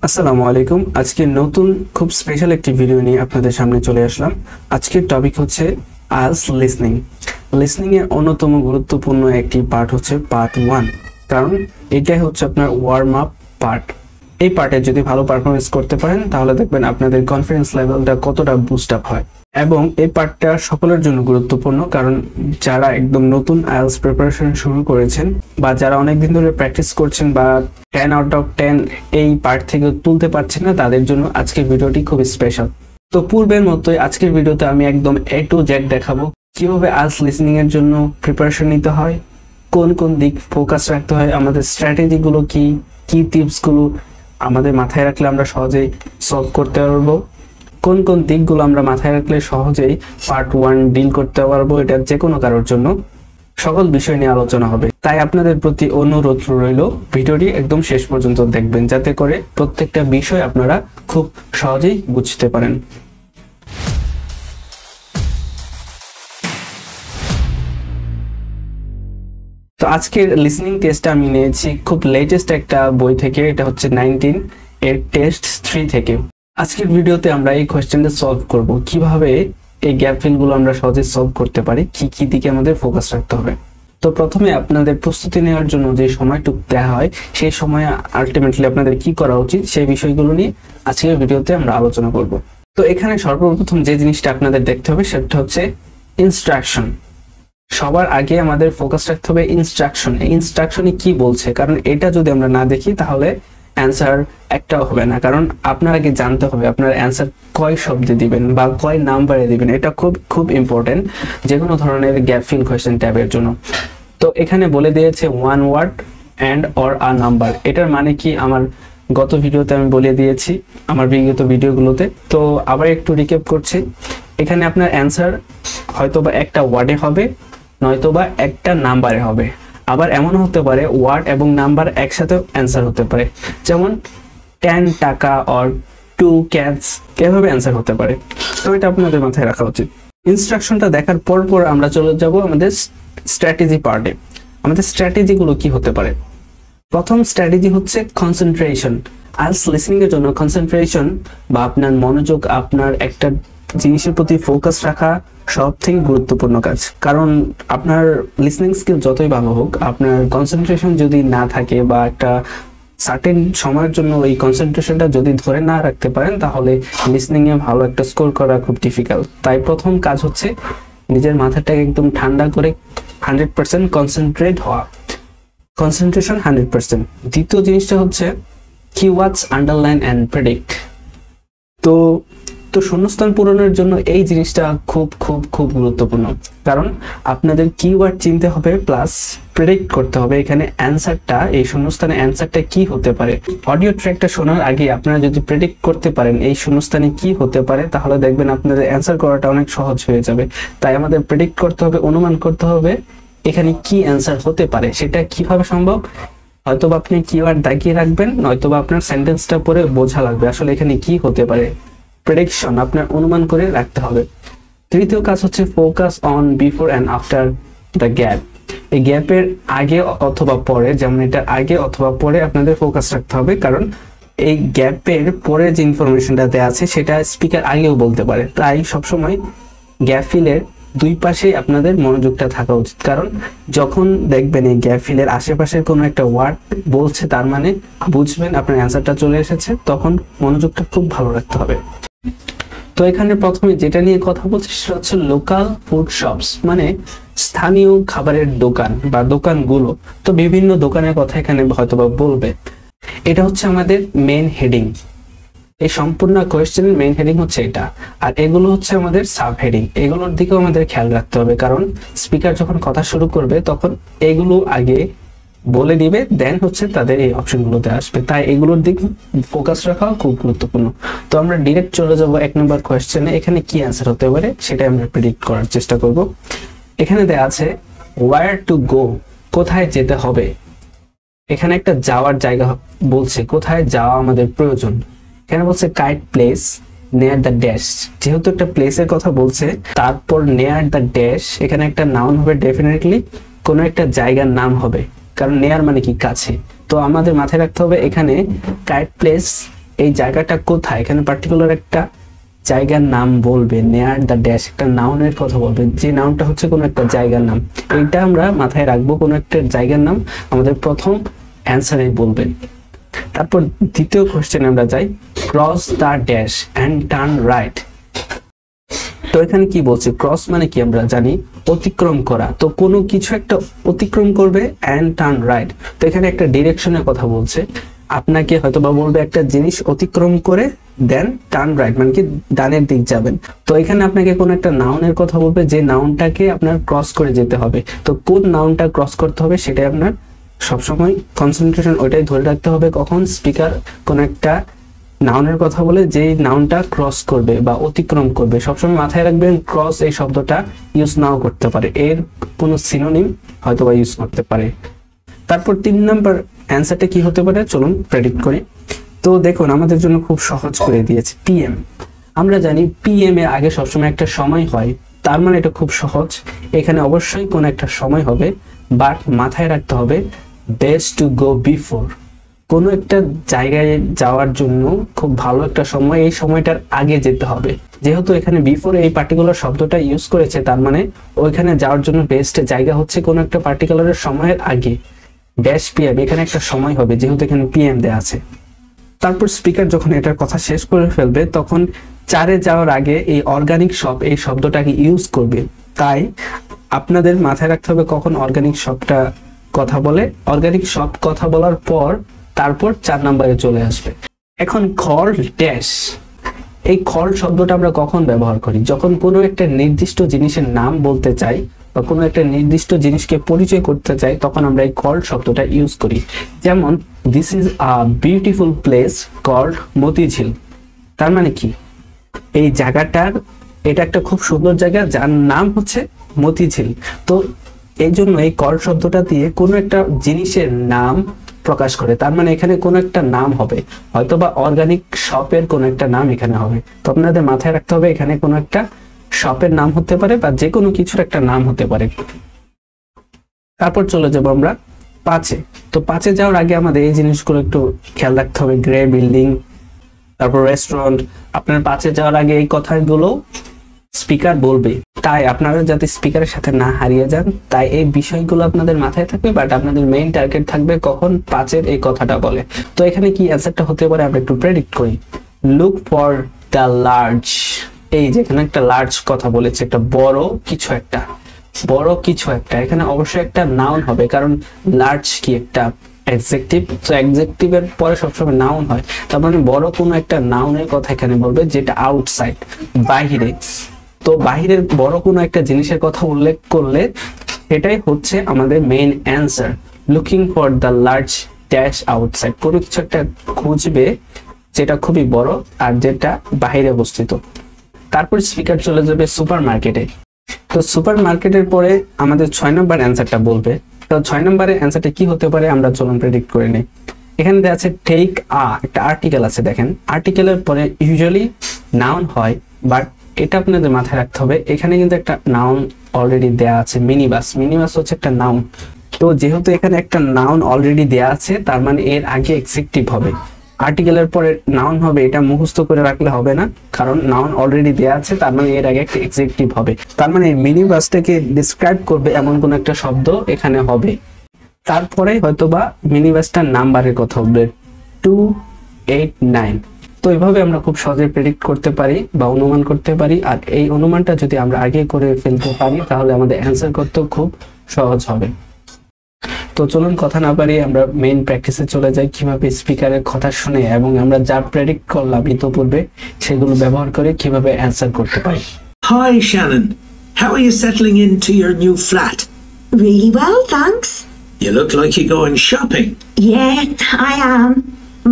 আসসালামু আলাইকুম। আজকে নতুন খুব স্পেশাল একটি ভিডিও নিয়ে আপনাদের সামনে চলে আসলাম। আজকের টপিক হচ্ছে আইএলটিএস লিসনিং। লিসনিং এর অন্যতম গুরুত্বপূর্ণ একটি পার্ট হচ্ছে পার্ট 1, কারণ এটাই হচ্ছে আপনার ওয়ার্ম আপ পার্ট। এই পার্টে যদি ভালো পারফরমেন্স করতে পারেন তাহলে দেখবেন আপনাদের কনফিডেন্স লেভেলটা কতটা বুস্ট আপ হয়। এবং এই পার্টটা সকলের জন্য গুরুত্বপূর্ণ, কারণ যারা একদম নতুন আইএলটিএস প্রিপারেশন শুরু করেছেন বা যারা অনেকদিন ধরে প্র্যাকটিস করছেন বা 10 আউট অফ 10 এই পার্ট থেকে তুলতে পারছেন না, তাদের জন্য আজকের ভিডিওটি খুব স্পেশাল। তো পূর্বের মতোই আজকের ভিডিওতে আমি একদম A to Z দেখাবো কিভাবে আইএলটিএস লিসনিং এর জন্য প্রিপারেশন নিতে হয়, কোন কোন দিক ফোকাস রাখতে হয়, আমাদের স্ট্র্যাটেজি গুলো কি কি টিপস গুলো আমাদের মাথায় রাখলে আমরা সহজেই সলভ করতে পারবো, কোন কোন দিকগুলো আমরা মাথায় রাখলে সহজেই পার্ট 1 ডিল করতে পারবো, এটা যে কোনো কারোর জন্য সকল বিষয় নিয়ে আলোচনা হবে। তাই আপনাদের প্রতি অনুরোধ রইল ভিডিওটি একদম শেষ পর্যন্ত দেখবেন, যাতে করে প্রত্যেকটা বিষয় আপনারা খুব সহজেই বুঝতে পারেন। তো আজকের লিসনিং টেস্টটা আমি নিয়েছি খুব লেটেস্ট একটা বই থেকে, এটা হচ্ছে 19 এর টেস্ট 3 থেকে। আজকের ভিডিওতে আমরা এই কোয়েশ্চেনটা সলভ করব, কিভাবে এই গ্যাপ ফিলগুলো আমরা সহজে সলভ করতে পারি, কি কি দিকে আমাদের ফোকাস রাখতে হবে। তো প্রথমে আপনাদের প্রস্তুতি নেওয়ার জন্য যে সময়টুকু দেওয়া হয় সেই সময় আলটিমেটলি আপনাদের কি করা উচিত সেই বিষয়গুলো নিয়ে আজকের ভিডিওতে আমরা আলোচনা করব। তো এখানে সর্বপ্রথম যে জিনিসটা আপনাদের দেখতে হবে সেটা হচ্ছে ইনস্ট্রাকশন। সবার আগে আমাদের ফোকাস রাখতে হবে ইনস্ট্রাকশন। এই ইনস্ট্রাকশনে কি বলছে, কারণ এটা যদি আমরা না দেখি তাহলে অ্যান্সার একটাও হবে না। কারণ আপনার আগে জানতে হবে আপনার অ্যান্সার কয় শব্দে দিবেন বা কয় নাম্বারে দিবেন, এটা খুব খুব ইম্পর্টেন্ট যে কোনো ধরনের গ্যাপ ফিল কোয়েশ্চেন ট্যাবের জন্য। তো এখানে বলে দিয়েছে one word and or a number. এটার মানে কি আমার গত ভিডিওতে আমি বলে দিয়েছি, আমার বিগত ভিডিওগুলোতে। তো আবার একটু রিক্যাপ করছি, এখানে আপনার অ্যান্সার হয়তোবা একটা ওয়ার্ডে হবে, নয়তোবা একটা নাম্বারে হবে। আবার এমন হতে পারে ওয়ার্ড এবং নাম্বার একসাথে অ্যান্সার হতে পারে, যেমন 10 টাকা অর 2 ক্যাটস, এভাবে অ্যান্সার হতে পারে। তো এটা আপনাদের মাথায় রাখা উচিত। ইনস্ট্রাকশনটা দেখার পর আমরা চলে যাব আমাদের স্ট্র্যাটেজি পার্টে। আমাদের স্ট্র্যাটেজিগুলো কি হতে পারে? প্রথম স্ট্র্যাটেজি হচ্ছে কনসেন্ট্রেশন। আইএলটিএস লিসনিং এর জন্য কনসেন্ট্রেশন বা আপনার মনোযোগ, আপনার একটা জিনিসের প্রতি ফোকাস রাখা সব থেকে গুরুত্বপূর্ণ কাজ। কারণ আপনার লিসনিং স্কিল যতই ভালো হোক, আপনার কনসেন্ট্রেশন যদি না থাকে বা একটা সার্টেন সময়ের জন্য এই কনসেন্ট্রেশনটা যদি ধরে না রাখতে পারেন তাহলে লিসনিং এ ভালো একটা স্কোর করা খুব ডিফিকাল্ট। তাই প্রথম কাজ হচ্ছে নিজের মাথাটাকে একদম ঠান্ডা করে 100% কনসেন্ট্রেট হওয়া, কনসেন্ট্রেশন 100%। দ্বিতীয় জিনিসটা হচ্ছে কিওয়ার্ডস আন্ডারলাইন এন্ড প্রেডিক্ট। তো শূন্যস্থান পূরণের জন্য এই জিনিসটা খুব খুব খুব গুরুত্বপূর্ণ, কারণ আপনাদের কিওয়ার্ড চিনতে হবে প্লাস প্রেডিক্ট করতে হবে এখানে অ্যান্সারটা, এই শূন্যস্থানে অ্যান্সারটা কি হতে পারে। অডিও ট্র্যাকটা শোনার আগে আপনারা যদি প্রেডিক্ট করতে পারেন এই শূন্যস্থানে কি হতে পারে, তাহলে দেখবেন আপনাদের অ্যান্সার করাটা অনেক সহজ হয়ে যাবে। তাই আমাদের প্রেডিক্ট করতে হবে, অনুমান করতে হবে এখানে কি অ্যান্সার হতে পারে। সেটা কিভাবে সম্ভব? হয়তোবা আপনি কিওয়ার্ড দাগিয়ে রাখবেন, নয়তোবা আপনার সেন্টেন্সটা পড়ে বোঝা লাগবে আসলে এখানে কি হতে পারে। প্রেডিকশন আপনার অনুমান করে রাখতে হবে। তৃতীয় কাজ হচ্ছে focus on before and after the gap. এই গ্যাপের আগে অথবা পরে, যেমন এটা আগে অথবা পরে আপনাদের ফোকাস রাখতে হবে, কারণ এই গ্যাপের পরে যে ইনফরমেশনটা দেওয়া আছে সেটা স্পিকার আগেও বলতে পারে। তাই সবসময় গ্যাপ ফিলের দুই পাশেই আপনাদের মনোযোগটা থাকা উচিত, কারণ যখন দেখবেন এই গ্যাপ ফিলের আশেপাশের কোনো একটা ওয়ার্ড বলছে তার মানে বুঝবেন আপনার অ্যান্সারটা চলে এসেছে, তখন মনোযোগটা খুব ভালো রাখতে হবে। তো এখানে প্রথমে যেটা নিয়ে কথা বলছি সেটা হচ্ছে লোকাল ফুড শপস, মানে স্থানীয় খাবারের দোকান বা দোকানগুলো। তো বিভিন্ন দোকানের কথা এখানে হয়তোবা বলবে। এটা হচ্ছে আমাদের মেইন হেডিং, এই সম্পূর্ণ কোয়েশ্চেনের মেইন হেডিং হচ্ছে এটা, আর এগুলো হচ্ছে আমাদের সাব হেডিং। এগুলোর দিকেও আমাদের খেয়াল রাখতে হবে, কারণ স্পিকার যখন কথা শুরু করবে তখন এগুলো আগে বলে দিবে, দেন হচ্ছে তাদের এই অপশনগুলোতে আসবে। তাই এগুলোর দিক ফোকাস রাখাও খুব গুরুত্বপূর্ণ। তো আমরা ডিরেক্ট চলে যাব 1 নম্বর কোয়েশ্চেনে। এখানে কি অ্যান্সার হতে পারে সেটা আমরা প্রেডিক্ট করার চেষ্টা করব। এখানে দেয়া আছে ওয়্যার টু গো, কোথায় যেতে হবে। এখানে একটা যাওয়ার জায়গা বলছে, কোথায় যাওয়া আমাদের প্রয়োজন। এখানে বলছে kite place near the dash, যেহেতু একটা প্লেসের কথা বলছে তারপর নিয়ার দ্য ড্যাশ, এখানে একটা নাউন হবে, ডেফিনেটলি কোনো একটা জায়গার নাম হবে, কারণ নেয়ার মানে কি কাছে। তো আমাদের মাথায় রাখতে হবে এখানে কাইট প্লেস এই জায়গাটা কোথায়, এখানে পার্টিকুলার একটা জায়গার নাম বলবে, নেয়ার দ্য ড্যাশ একটা নাউনের কথা বলবে, যে নাউনটা হচ্ছে কোনো একটা জায়গার নাম। এইটা আমরা মাথায় রাখবো, কোনো একটা জায়গার নাম আমাদের প্রথম অ্যান্সারে বলবেন। তারপর দ্বিতীয় কোশ্চেনে আমরা যাই, cross the dash and turn right. তো এখানে কি বলছে, ক্রস মানে কি আমরা জানি অতিক্রম করা, তো কোনো কিছু একটা অতিক্রম করবে অ্যান্ড টার্ন রাইট, তো এখানে একটা ডিরেকশনের কথা বলছে, আপনাকে হয়তো বা বলবে একটা জিনিস অতিক্রম করে দেন টার্ন রাইট মানে কি ডানের দিক যাবেন। তো এখানে আপনাকে কোন একটা নাউনের কথা বলবে, যে নাউনটাকে আপনার ক্রস করে যেতে হবে, তো কোন নাউনটা ক্রস করতে হবে সেটাই আপনার সবসময় কনসেন্ট্রেশন ওইটাই ধরে রাখতে হবে। কখন স্পিকার কোন একটা নাউনের কথা বলে যেই নাউনটা ক্রস করবে বা অতিক্রম করবে, সবসময় মাথায় রাখবেন ক্রস এই শব্দটা ইউজ নাও করতে পারে, এর কোনো সিনোনিম হয়তো বা ইউজ করতে পারে। তারপর 3 নম্বর অ্যান্সারটা কি হতে পারে, চলুন প্রেডিক্ট করি। তো দেখুন আমাদের জন্য খুব সহজ করে দিয়েছে, পিএম। আমরা জানি পিএম এর আগে সবসময় একটা সময় হয়, তার মানে এটা খুব সহজ, এখানে অবশ্যই কোন একটা সময় হবে, বাট মাথায় রাখতে হবে বেস্ট টু গো বিফোর, কোনো একটা জায়গায় যাওয়ার জন্য খুব ভালো একটা সময়, এই সময়টার আগে যেতে হবে। যেহেতু এখানে বিফোর এই পার্টিকুলার শব্দটা ইউজ করেছে, তার মানে ওইখানে যাওয়ার জন্য বেস্ট জায়গা হচ্ছে কোনো একটা পার্টিকুলার সময়ের আগে, ড্যাশ পিএম, এখানে একটা সময় হবে যেহেতু এখানে পিএম দেয়া আছে। তারপর স্পিকার যখন এটার কথা শেষ করে ফেলবে তখন 4-এ যাওয়ার আগে এই অর্গানিক শপ এই শব্দটাকে ইউজ করবে, তাই আপনাদের মাথায় রাখতে হবে কখন অর্গানিক শপটা কথা বলে, অর্গানিক শপ কথা বলার পর তারপর 4 নম্বরে চলে আসবে। এখন খল ড্যাশ, এই খল শব্দটা আমরা কখন ব্যবহার করি, যখন কোনো একটা নির্দিষ্ট জিনিসের নাম বলতে চাই বা কোনো একটা নির্দিষ্ট জিনিসকে পরিচয় করতে চাই, তখন আমরা এই কল্ড শব্দটা ইউজ করি। যেমন this is a beautiful place called Motijheel, তার মানে কি এই জায়গাটার এটা একটা খুব সুন্দর জায়গা যার নাম হচ্ছে মতিঝিল। তো এই জন্য এই কল্ড শব্দটা দিয়ে কোনো একটা জিনিসের নাম প্রকাশ করে, তার মানে এখানে কোনো একটা নাম হবে, হয়তোবা অর্গানিক শপের কোনো একটা নাম এখানে হবে। তো আপনাদের মাথায় রাখতে হবে এখানে কোনো একটা শপের নাম হতে পারে বা যে কোনো কিছুর একটা নাম হতে পারে। তারপর চলে যাব আমরা 5-এ। তো 5-এ যাওয়ার আগে আমাদের এই জিনিসগুলো একটু খেয়াল রাখতে হবে, গ্রে বিল্ডিং, তারপর রেস্টুরেন্ট। আপনার 5-এ যাওয়ার আগে এই কথাগুলো স্পিকার বলবে, তাই আপনারা যাতে স্পিকারের সাথে না হারিয়ে যান, তাই এই বিষয়গুলো আপনাদের মাথায় থাকবে, বাট আপনাদের মেইন টার্গেট থাকবে কখন 5-এর এই কথাটা বলে। তো এখানে কি অ্যান্সারটা হতে পারে আমরা একটু প্রেডিক্ট করি, লুক ফর দ্য লার্জ, এই যেখানে একটা লার্জ কথা বলেছে, একটা বড় কিছু একটা, বড় কিছু একটা, এখানে অবশ্যই একটা নাউন হবে, কারণ লার্জ কি একটা অ্যাডজেক্টিভ, তো অ্যাডজেক্টিভের পরে সবসময় নাউন হয়, তার মানে বড় কোনো একটা নাউনের কথা এখানে বলবে যেটা আউটসাইড, বাহিরে। তো বাহিরের বড় কোনো একটা জিনিসের কথা উল্লেখ করলে এটাই হচ্ছে আমাদের main answer, looking for the large dash outside, কোনো কিছু একটা খুঁজবে যেটা খুবই বড় আর যেটা বাহিরে অবস্থিত। তারপর স্পিকার চলে যাবে সুপার মার্কেটে। তো সুপার মার্কেটের পরে আমাদের 6 নম্বর অ্যান্সারটা বলবে। তো 6 নম্বরের অ্যান্সারটা কি হতে পারে আমরা চলুন প্রেডিক্ট করে নেই। এখানে দেওয়া আছে টেক একটা আর্টিকেল আছে, দেখেন আর্টিকেলের পরে ইউজুয়ালি নাউন হয়, বাট এটা আপনাদের মাথায় রাখতে হবে এখানে কিন্তু একটা নাউন অলরেডি দেয়া আছে, মিনিবাস, মিনিবাস হচ্ছে একটা নাউন। তো যেহেতু এখানে একটা নাউন অলরেডি দেয়া আছে, তার মানে এর আগে এক্সেকটিভ হবে, আর্টিকেলের পরে নাউন হবে, এটা মুখস্থ করে রাখলে হবে না, কারণ নাউন অলরেডি দেয়া আছে, তার মানে এর আগে একটা এক্সেকটিভ হবে, তার মানে মিনিবাসটাকে ডিসক্রাইব করবে এমন কোন একটা শব্দ এখানে হবে। তারপরে হয়তোবা মিনিবাসটার নাম্বারের কথা হবে 289। তো এইভাবে আমরা খুব সহজে প্রেডিক্ট করতে পারি বা অনুমান করতে পারি, আর এই অনুমানটা যদি আমরা আগে করে ফেলতে পারি তাহলে আমাদের অ্যান্সার করতেও খুব সহজ হবে। তো চলুন কথা না পারি আমরা মেইন প্র্যাকটিসে চলে যাই, কিভাবে স্পিকারের কথা শুনে এবং আমরা যা প্রেডিক্ট করলাম ইতোপূর্বে সেগুলো ব্যবহার করে কিভাবে অ্যান্সার করতে পারি। Hi Shannon, how are you settling into your new flat? Really well, thanks. You look like you're going shopping. Yes, I am.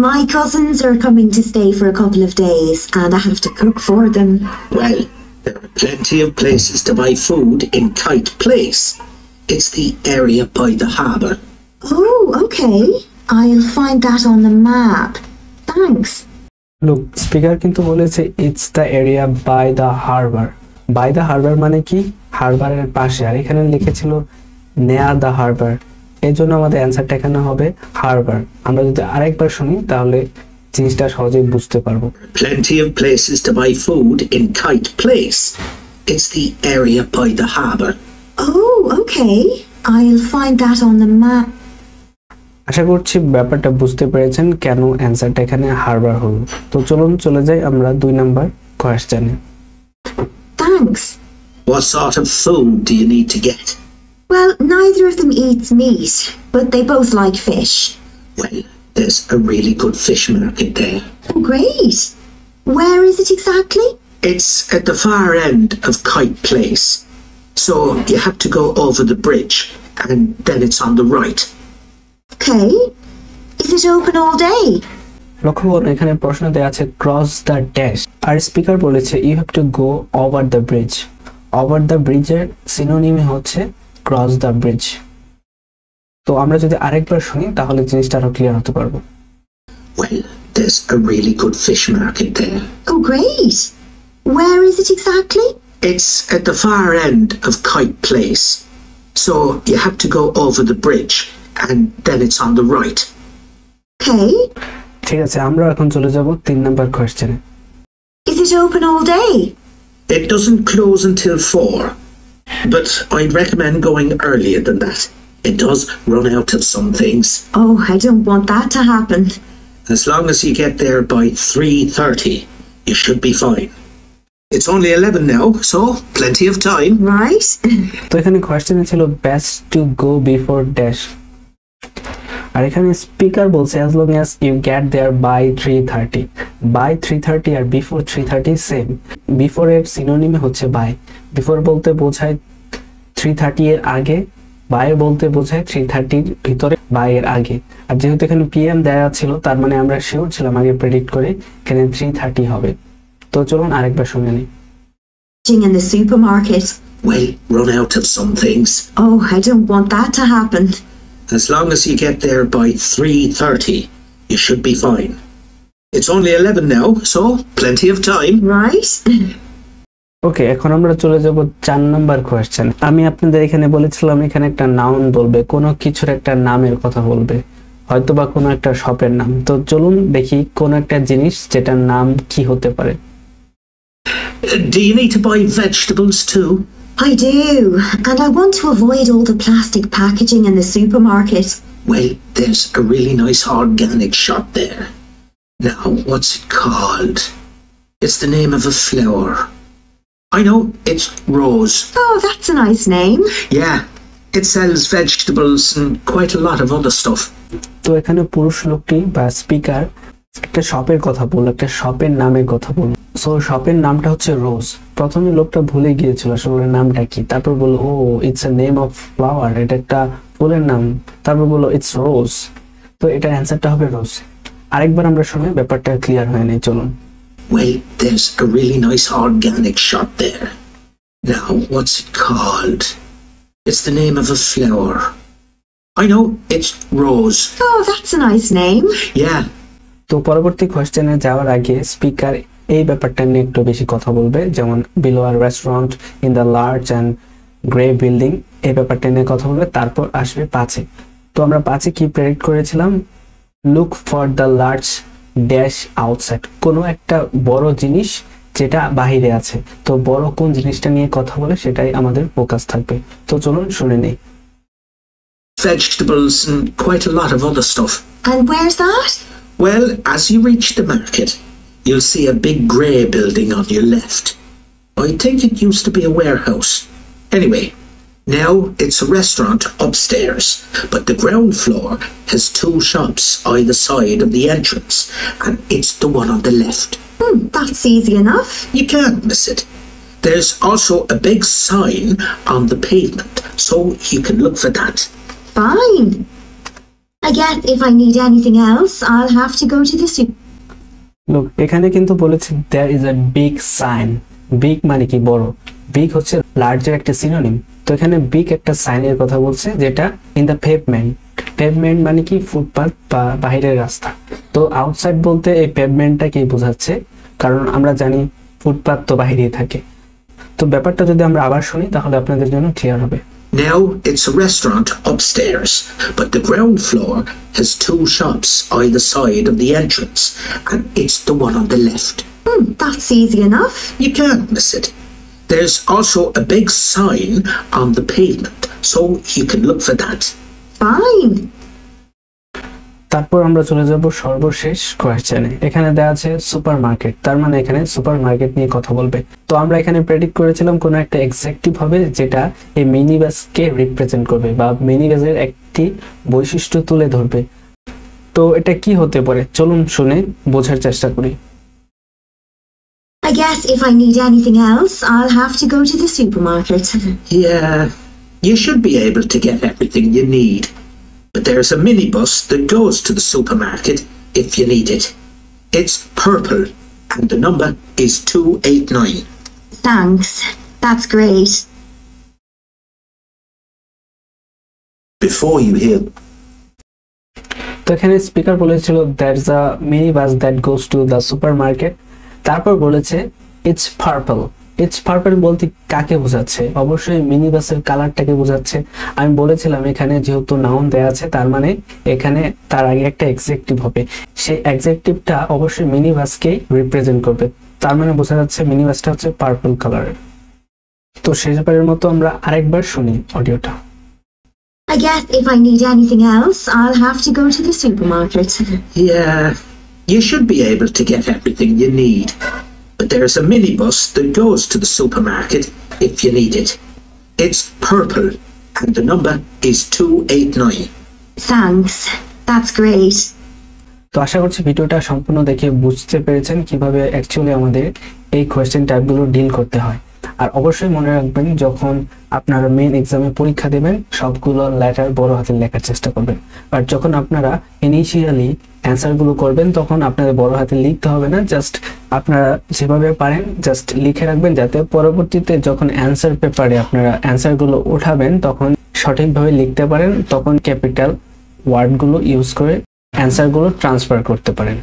My cousins are coming to stay for a couple of days and I have to cook for them. Well, there are plenty of places to buy food in Kite Place. It's the area by the harbour. Oh, okay. I'll find that on the map. Thanks. Look, speaker কিন্তু বলেছে it's the area by the harbour. By the harbour মানে কি হারবারের পাশে, আর এখানে লিখেছিল near the harbour, এই জন্য আমাদের অ্যান্সারটা এখানে হবে হারবার। আমরা যদি আরেকবার শুনি তাহলে জিনিসটা সহজেই বুঝতে পারবো। Plenty of places to buy food in Kite Place. It's the area by the harbour. Oh, okay. I'll find that on the map. আশা করছি ব্যাপারটা বুঝতে পেরেছেন কেন অ্যান্সারটা এখানে হারবার হলো। তো চলুন চলে যাই আমরা 2 number কোয়েশ্চেনে। Thanks. What sort of food do you need to get? Well, neither of them eats meat, but they both like fish. Well, there's a really good fish market there. Oh, great. Where is it exactly? It's at the far end of Kite Place. So you have to go over the bridge and then it's on the right. Okay. Is it open all day? লক্ষ্য করুন এখানে প্রশ্ন দেওয়া আছে cross the dash, আর speaker বলেছে you have to go over the bridge. Over the ব্রিজের সিনোনিমে হচ্ছে ক্রস দ্য ব্রিজ। তো আমরা যদি আরেকবার শুনি তাহলে জিনিসটা আরো ক্লিয়ার হতে পারবো। Well, there's a really good fish market there. Oh, great. Where is it exactly? It's at the far end of Kite Place. So you have to go over the bridge and then it's on the right. Okay. ঠিক আছে, আমরা এখন চলে যাব 3 number কোয়েশ্চেনে। Is it open all day? It doesn't close until 4, but I'd recommend going earlier than that. It does run out of some things. Oh, I don't want that to happen. As long as you get there by 3:30, you should be fine. It's only 11 now, so plenty of time. Right? তো এখানে কোয়েশ্চেনে ছিল best to go before dash, আর এখানে speaker বলছে as long as you get there by 3:30। by 3:30 আর before 3:30 সেম। Before এর সিনোনিমে হচ্ছে বাই। বিফোর বলতে বোঝায় 3:30 এর আগে, বাই বলতে বোঝায় 3:30 এর ভিতরে, বাই এর আগে। আর যেহেতু এখানে পিএম দেয়া ছিল তার মানে আমরা শিওর ছিলাম আগে প্রেডিক্ট করে এখানে 3:30 হবে। তো চলুন আরেকবার শুনে নিই। In the supermarket. Well, run out of some things. Oh, I don't want that to happen. As long as you get there by 3:30, you should be fine. It's only 11 now, so plenty of time. Right? ওকে, এখন আমরা চলে যাব 4 number question. আমি আপনাদের এখানে বলেছিলাম এখানে একটা নাউন বলবে, কোনো কিছুর একটা নামের কথা বলবে, হয়তো বা কোনো একটা শপের নাম। তো চলুন দেখি কোন একটা জিনিস যেটার নাম কি হতে পারে। Do you need to buy vegetables too? I do, and I want to avoid all the plastic packaging in the supermarket. Well, there's a really nice organic shop there. Now, what's it called? It's the name of a flower. I know, it's Rose. Oh, that's a nice name. Yeah, it sells vegetables and quite a lot of other stuff. তো এখানে পুরুষ লোকটি বা speaker একটা শপের কথা বলল, একটা শপের নামের কথা বলল। সো শপের নামটা হচ্ছে রোজ। প্রথমে লোকটা ভুলে গিয়েছিল আসলে নামটা কি, তারপর বলল ও it's a name of flower, এটা একটা ফুলের নাম। তারপর বলল ইটস রোজ, তো এটার অ্যান্সারটা হবে রোজ। আরেকবার আমরা শুনে ব্যাপারটা ক্লিয়ার হয়ে নেই, চলুন। Well, there's a really nice organic shop there. Now, what's it called? It's the name of a flower. I know, it's Rose. Oh, that's a nice name. Yeah. তো পরবর্তী কোয়েশ্চেনে যাওয়ার আগে স্পিকার এই ব্যাপারটা নিয়ে একটু বেশি কথা বলবে, যেমন বিলো আর restaurant in the large and grey building, এই ব্যাপারটা নিয়ে কথা বলবে। তারপর আসবে 5-এ। তো আমরা 5-এ কি প্রেডিক্ট করেছিলাম? Look for the large dash outside, কোনো একটা বড় জিনিস যেটা বাহিরে আছে। তো বড় কোন জিনিসটা নিয়ে কথা বলে সেটাই আমাদের ফোকাস থাকবে। তো চলুন শুনে নেই। Vegetables and quite a lot of other stuff. And where's that? Well, as you reach the market, you'll see a big grey building on your left. I think it used to be a warehouse. Anyway, now it's a restaurant upstairs, but the ground floor has 2 shops either side of the entrance, and it's the one on the left. That's easy enough. You can't miss it. There's also a big sign on the pavement, so you can look for that. Fine. I guess if I need anything else, I'll have to go to the soup. লোক এখানে কিন্তু বলেছে there is a big sign। Big মানে কি বড়, big হচ্ছে লার্জের একটা synonym. তো এখানে বিগ একটা সাইনের কথা বলছে যেটা ইন দ্য পেভমেন্ট। পেভমেন্ট মানে কি ফুটপাথ বা বাইরের রাস্তা। তো আউটসাইড বলতে এই পেভমেন্টটাকেই বোঝাচ্ছে, কারণ আমরা জানি ফুটপাথ তো বাইরেই থাকে। তো ব্যাপারটা যদি আমরা আবার শুনি তাহলে আপনাদের জন্য ক্লিয়ার হবে। Now it's a restaurant upstairs, but the ground floor has 2 shops either side of the entrance, and it's the one on the left. That's easy enough. You can't miss it. There's also a big sign on the pavement, so you can look for that. Fine. তারপর আমরা চলে যাব সর্বশেষ কোয়েশ্চেনে। এখানে দেওয়া আছে supermarket, তার মানে এখানে সুপারমার্কেট নিয়ে কথা বলবে। তো আমরা এখানে প্রেডিক্ট করেছিলাম কোনো একটা এক্সেক্টিভ হবে যেটা এই মিনি বাসকে রিপ্রেজেন্ট করবে বা মিনি বাসের একটি বৈশিষ্ট্য তুলে ধরবে। তো এটা কি হতে পারে চলুন শুনে বোঝার চেষ্টা করি। I guess if I need anything else, I'll have to go to the supermarket. Yeah, you should be able to get everything you need. But there's a minibus that goes to the supermarket if you need it. It's purple, and the number is 289. Thanks. That's great. Before you hear তো এখানে speaker বলেছিল that's a mini bus that goes to the supermarket. তারপর বলেছে it's purple. It's purple বলতে কাকে বোঝাচ্ছে? অবশ্যই mini বাসের কালারটাকে বোঝাচ্ছে। আমি বলেছিলাম এখানে যেহেতু নাউন দেয়া আছে তার মানে এখানে তার আগে একটা অ্যাডজেক্টিভ হবে, সেই অ্যাডজেক্টিভটা অবশ্যই মিনি বাসকেই রিপ্রেজেন্ট করবে। তার মানে বোঝা যাচ্ছে মিনি বাসটা হচ্ছে পার্পল কালারের। তো শেষবারের মতো আমরা আরেকবার শুনি অডিওটা। I guess if I need anything else, I'll have to go to the supermarket. Yeah, you should be able to get everything you need. But there's a minibus that goes to the supermarket if you need it. It's purple, and the number is 289. Thanks. That's great. তো আশা করছি ভিডিওটা সম্পূর্ণ দেখে বুঝতে পেরেছেন কিভাবে actually আমাদের এই কোয়েশ্চেন টাইপগুলো ডিল করতে হয়। আর অবশ্যই মনে রাখবেন যখন আপনারা মেইন এক্সামে পরীক্ষা দেবেন সবগুলো লেটার বড় হাতে লেখার চেষ্টা করবেন। আর যখন আপনারা ইনিশিয়ালি অ্যান্সারগুলো করবেন তখন আপনাদের বড় হাতে লিখতে হবে না, জাস্ট আপনারা যেভাবে পারেন জাস্ট লিখে রাখবেন যাতে পরবর্তীতে যখন অ্যান্সার পেপারে আপনারা অ্যান্সারগুলো উঠাবেন তখন সঠিকভাবে লিখতে পারেন, তখন ক্যাপিটাল ওয়ার্ডগুলো ইউজ করে অ্যান্সারগুলো ট্রান্সফার করতে পারেন।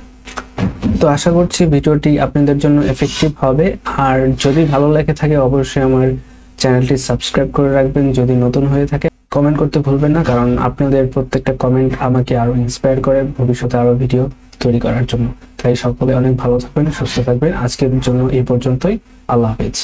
তো আশা করছি ভিডিওটি আপনাদের জন্য এফেক্টিভ হবে। আর যদি ভালো লেগে থাকে অবশ্যই আমার চ্যানেলটি সাবস্ক্রাইব করে রাখবেন। যদি নতুন হয়ে থাকে কমেন্ট করতে ভুলবেন না, কারণ আপনাদের প্রত্যেকটা কমেন্ট আমাকে আরো ইন্সপায়ার করে ভবিষ্যতে আরো ভিডিও তৈরি করার জন্য। তাই সকলে অনেক ভালো থাকবেন, সুস্থ থাকবেন। আজকের জন্য এই পর্যন্তই। আল্লাহ হাফেজ।